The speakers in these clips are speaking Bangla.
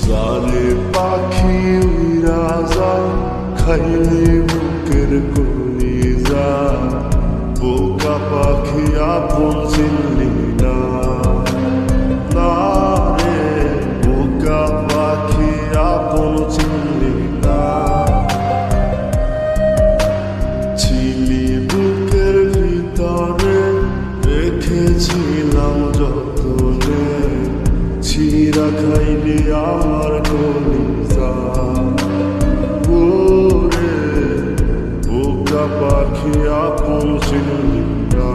জালে পাখি উইরা যা খাইলে বুকের কলিজা, বোকা পাখি আপন চিনলি না। না রে বোকা পাখি আপন চিনলি না। ছিলি বুকের ভিতরে রেখেছিলাম যতনে, ছিঁড়া খাইলি আমার কলিজা। ওরে বোকা পাখি আপন চিনলি না।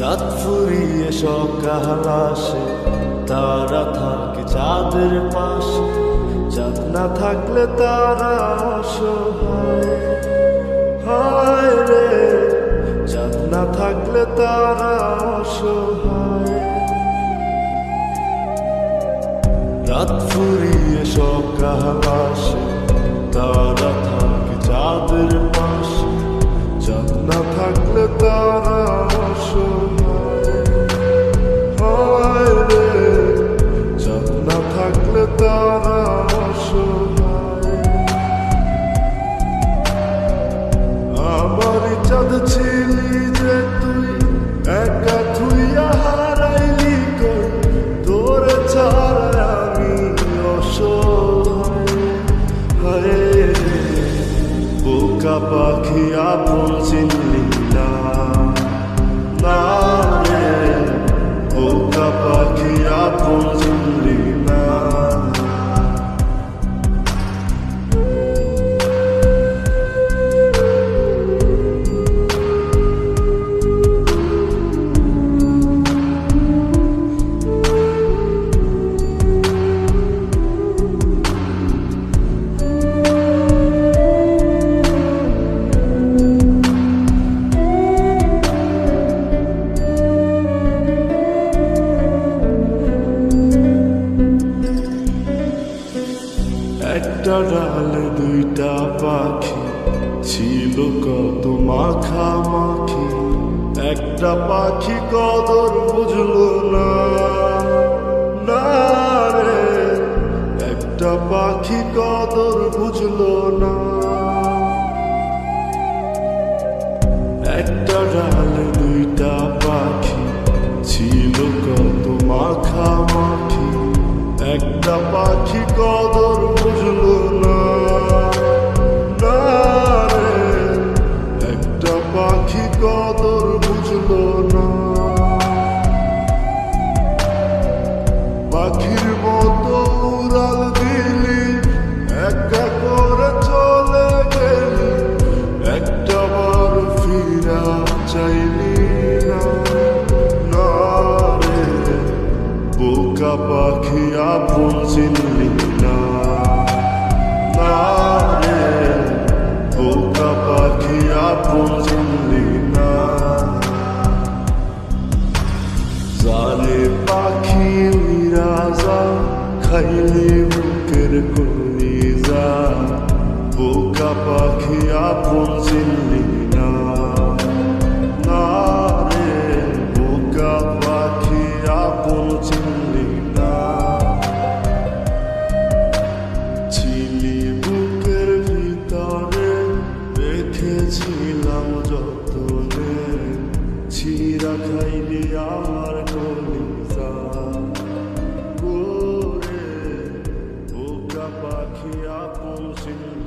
রাত ফুরিয়ে সকাল আসে, তারা থাকে চাঁদের পাশে। চাঁদ না থাকলে তারা অসহায়, হায় রে চাঁদ না থাকলে তারা অসহায়। রাত ফুরিয়ে সকাল আসে, তারা থাকে চাঁদের পাশে। চাঁদ না থাকলে তারা অসহায়, হায় রে চাঁদ না থাকলে তারা অসহায়। আমার চাঁদ ছিলি যে তুই, একা থুইয়া হারাইলি কই, তোর ছাড়া আমি অসহায়। হায় রে বোকা পাখি আপন চিনলি না। না রে বোকা পাখি আপন চিনলি না। একটা ডালে দুইটা পাখি ছিল কত মাখামাখি, একটা পাখি কদর বুঝলো না। না রে একটা পাখি কদর বুঝলো না। একটা ডালে দুইটা পাখি ছিল কত মাখামাখি, একটা পাখি কদর বুঝলো না। না রে একটা পাখি কদর বুঝলো না। পাখির মতো উড়াল দিলি, একা করে চলে গেলি, একটা বার ফিরা চাইলি না। না রে বোকা পাখি আপন চিনলি না। না রে বোকা পাখি আপন চিনলি না। জালে পাখি উইরা যা খাইলে বুকের কলিজা, বোকা পাখি আপন চিনলি না। না রে বোকা পাখি আপন চিনলি না। ছিলি বুকের ভিতরে রেখেছিলাম যতনে, ছিঁড়া খাইলি আমার কলিজা। ওরে বোকা পাখি আপন চিনলি